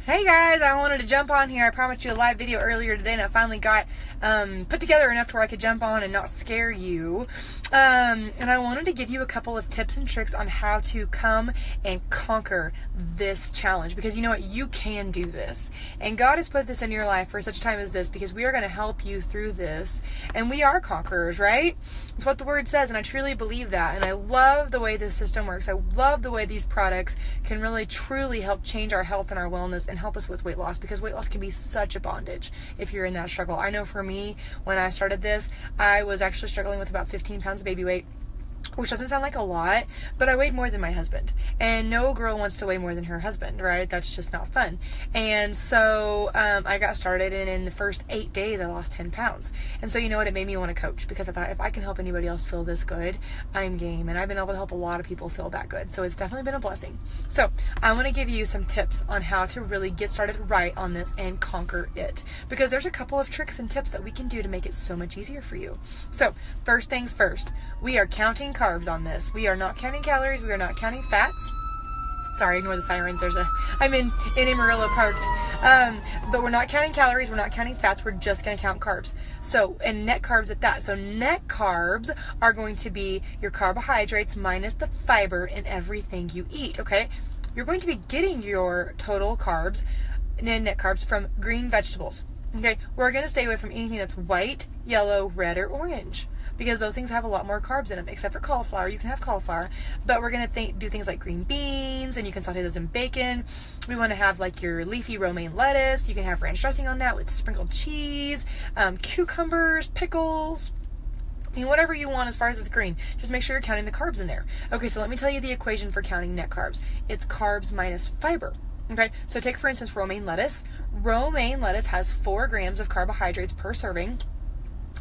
Hey guys, I wanted to jump on here. I promised you a live video earlier today and I finally got put together enough to where I could jump on and not scare you. And I wanted to give you a couple of tips and tricks on how to come and conquer this challenge, because you know what, you can do this. And God has put this in your life for such a time as this, because we are going to help you through this. And we are conquerors, right? It's what the word says, and I truly believe that. And I love the way this system works. I love the way these products can really truly help change our health and our wellness and help us with weight loss, because weight loss can be such a bondage if you're in that struggle. I know for me, when I started this, I was actually struggling with about 15 pounds of baby weight, which doesn't sound like a lot, but I weighed more than my husband. And no girl wants to weigh more than her husband, right? That's just not fun. And so I got started, and in the first 8 days, I lost 10 pounds. And so you know what? It made me want to coach, because I thought, if I can help anybody else feel this good, I'm game. And I've been able to help a lot of people feel that good. So it's definitely been a blessing. So I want to give you some tips on how to really get started right on this and conquer it, because there's a couple of tricks and tips that we can do to make it so much easier for you. So first things first, we are counting carbs on this. We are not counting calories. We are not counting fats. Sorry, ignore the sirens. I'm in Amarillo parked. But we're not counting calories. We're not counting fats. We're just going to count carbs. So, and net carbs at that. So net carbs are going to be your carbohydrates minus the fiber in everything you eat, okay? You're going to be getting your total carbs and net carbs from green vegetables, okay? We're going to stay away from anything that's white, yellow, red, or orange, because those things have a lot more carbs in them, except for cauliflower. You can have cauliflower, but we're going to do things like green beans, and you can saute those in bacon. We want to have like your leafy romaine lettuce. You can have ranch dressing on that with sprinkled cheese, cucumbers, pickles. I mean, whatever you want as far as it's green. Just make sure you're counting the carbs in there. Okay, so let me tell you the equation for counting net carbs. It's carbs minus fiber. Okay, so take for instance romaine lettuce. Romaine lettuce has 4 grams of carbohydrates per serving,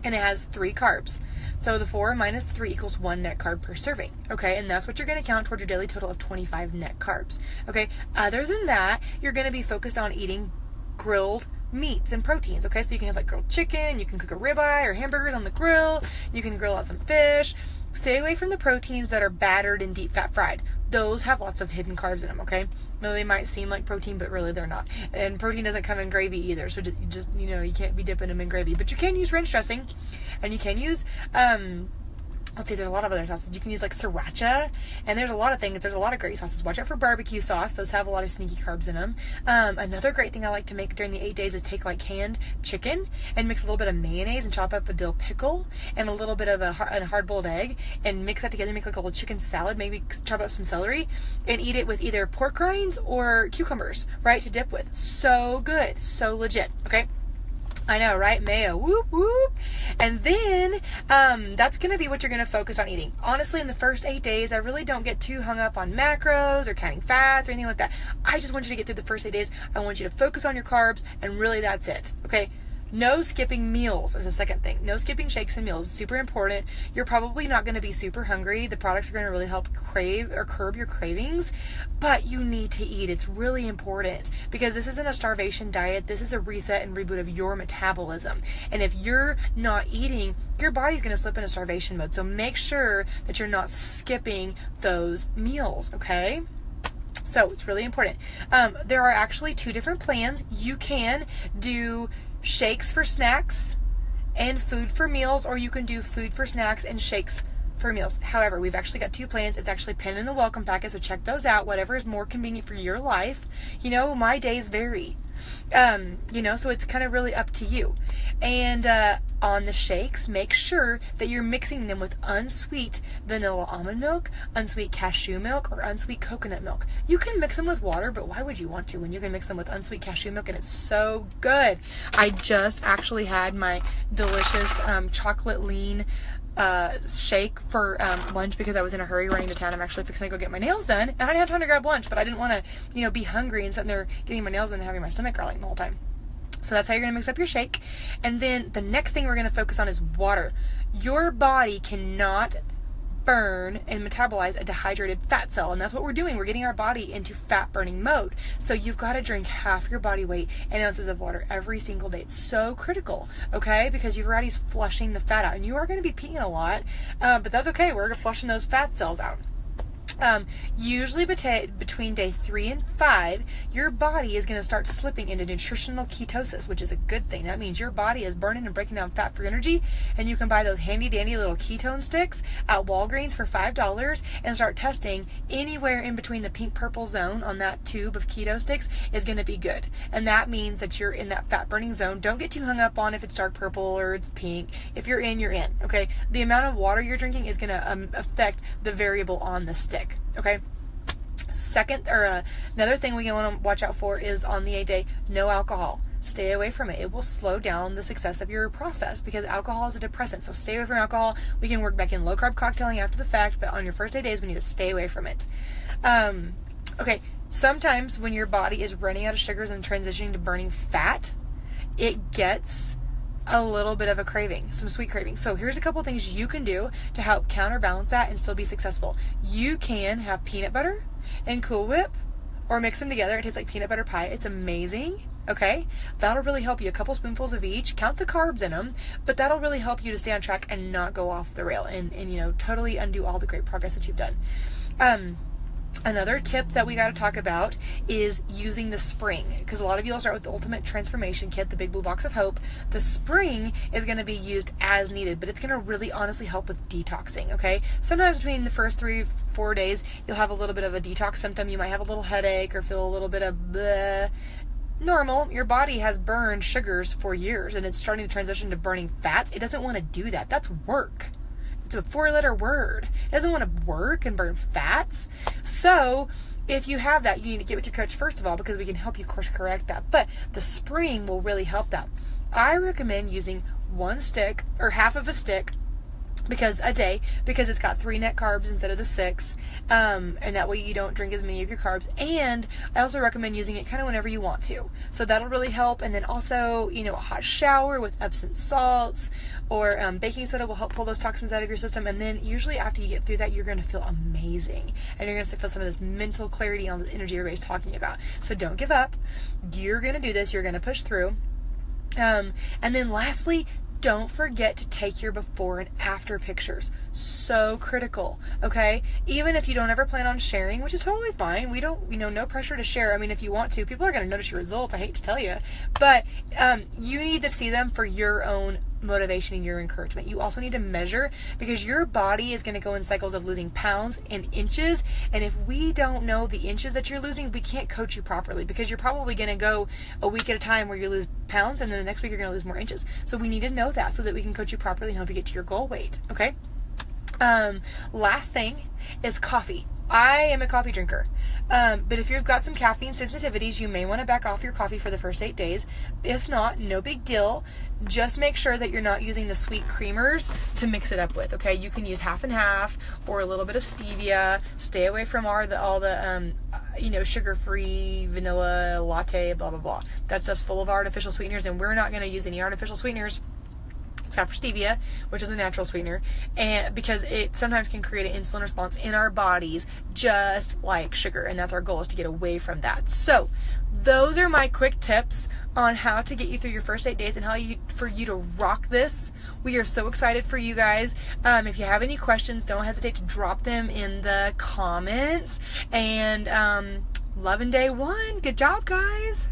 and it has 3 carbs. So the 4 minus 3 equals 1 net carb per serving. Okay, and that's what you're going to count towards your daily total of 25 net carbs. Okay, other than that, you're going to be focused on eating grilled meats and proteins. Okay, so you can have like grilled chicken, you can cook a ribeye or hamburgers on the grill, you can grill out some fish. Stay away from the proteins that are battered and deep fat fried. Those have lots of hidden carbs in them, okay? No, they might seem like protein, but really they're not. And protein doesn't come in gravy either, so just you can't be dipping them in gravy. But you can use ranch dressing, and you can use let's see, there's a lot of other sauces. You can use like sriracha, and there's a lot of things. There's a lot of great sauces. Watch out for barbecue sauce. Those have a lot of sneaky carbs in them. Another great thing I like to make during the 8 days is take like canned chicken and mix a little bit of mayonnaise and chop up a dill pickle and a little bit of a hard-boiled egg and mix that together, make like a little chicken salad, maybe chop up some celery and eat it with either pork rinds or cucumbers, right, to dip with. So good. So legit. Okay? I know, right? Mayo. Whoop, whoop. And then that's going to be what you're going to focus on eating. Honestly, in the first 8 days, I really don't get too hung up on macros or counting fats or anything like that. I just want you to get through the first 8 days. I want you to focus on your carbs, and really that's it. Okay? No skipping meals is the second thing. No skipping shakes and meals. Super important. You're probably not going to be super hungry. The products are going to really help curb your cravings, but you need to eat. It's really important, because this isn't a starvation diet. This is a reset and reboot of your metabolism. And if you're not eating, your body's going to slip into starvation mode. So make sure that you're not skipping those meals, okay? So it's really important. There are actually 2 different plans. You can do shakes for snacks and food for meals, or you can do food for snacks and shakes for meals. However, we've actually got 2 plans. It's actually pinned in the welcome packet, so check those out. Whatever is more convenient for your life. My days vary. So it's kind of really up to you. And on the shakes, make sure that you're mixing them with unsweet vanilla almond milk, unsweet cashew milk, or unsweet coconut milk. You can mix them with water, but why would you want to when you can mix them with unsweet cashew milk and it's so good? I just actually had my delicious chocolate lean shake for lunch, because I was in a hurry running to town. I'm actually fixing to go get my nails done, and I didn't have time to grab lunch, but I didn't want to be hungry and sitting there getting my nails done and having my stomach growling the whole time. So that's how you're going to mix up your shake. And then the next thing we're going to focus on is water. Your body cannot burn and metabolize a dehydrated fat cell, and that's what we're doing. We're getting our body into fat burning mode. So you've got to drink half your body weight in ounces of water every single day. It's so critical, okay? Because your body's flushing the fat out, and you are going to be peeing a lot, but that's okay. We're flushing those fat cells out. Usually between day 3 and 5, your body is going to start slipping into nutritional ketosis, which is a good thing. That means your body is burning and breaking down fat for energy, and you can buy those handy dandy little ketone sticks at Walgreens for $5 and start testing. Anywhere in between the pink purple zone on that tube of keto sticks is going to be good, and that means that you're in that fat burning zone. Don't get too hung up on if it's dark purple or it's pink. If you're in, you're in. Okay, the amount of water you're drinking is going to affect the variable on the stick. Okay. Another thing we want to watch out for is on the 8 day, no alcohol. Stay away from it. It will slow down the success of your process because alcohol is a depressant. So stay away from alcohol. We can work back in low carb cocktailing after the fact, but on your first 8 days, we need to stay away from it. Okay. Sometimes when your body is running out of sugars and transitioning to burning fat, it gets a little bit of a craving, some sweet craving. So here's a couple things you can do to help counterbalance that and still be successful. You can have peanut butter and Cool Whip or mix them together. It tastes like peanut butter pie. It's amazing. Okay, that'll really help you. A couple spoonfuls of each. Count the carbs in them, but that'll really help you to stay on track and not go off the rail and totally undo all the great progress that you've done. Another tip that we got to talk about is using the spring, because a lot of you will start with the Ultimate Transformation Kit, the big blue box of hope. The spring is going to be used as needed, but it's going to really honestly help with detoxing, okay? Sometimes between the first 3-4 days, you'll have a little bit of a detox symptom. You might have a little headache or feel a little bit of bleh. Normal. Your body has burned sugars for years, and it's starting to transition to burning fats. It doesn't want to do that. That's work. It's a 4-letter word. It doesn't want to work and burn fats. So if you have that, you need to get with your coach first of all, because we can help you course correct that. But the spring will really help that. I recommend using 1 stick or half of a stick because it's got 3 net carbs instead of the 6, and that way you don't drink as many of your carbs. And I also recommend using it kind of whenever you want to, so that'll really help. And then also, a hot shower with Epsom salts or baking soda will help pull those toxins out of your system. And then usually after you get through that, you're going to feel amazing, and you're going to feel some of this mental clarity on the energy everybody's talking about. So don't give up. You're going to do this. You're going to push through. And then lastly, don't forget to take your before and after pictures. So critical, okay? Even if you don't ever plan on sharing, which is totally fine. We don't, no pressure to share. I mean, if you want to, people are going to notice your results. I hate to tell you. But you need to see them for your own motivation and your encouragement. You also need to measure, because your body is going to go in cycles of losing pounds and inches. And if we don't know the inches that you're losing, we can't coach you properly, because you're probably going to go a week at a time where you lose pounds, and then the next week you're going to lose more inches. So we need to know that so that we can coach you properly and help you get to your goal weight. Okay. Last thing is coffee. I am a coffee drinker, but if you've got some caffeine sensitivities, you may want to back off your coffee for the first 8 days. If not, no big deal. Just make sure that you're not using the sweet creamers to mix it up with, okay? You can use half and half or a little bit of stevia. Stay away from all the sugar-free vanilla latte, blah, blah, blah. That stuff's full of artificial sweeteners, and we're not going to use any artificial sweeteners except for stevia, which is a natural sweetener, and because it sometimes can create an insulin response in our bodies, just like sugar, and that's our goal, is to get away from that. So those are my quick tips on how to get you through your first 8 days and for you to rock this. We are so excited for you guys. If you have any questions, don't hesitate to drop them in the comments. And love in day 1. Good job, guys.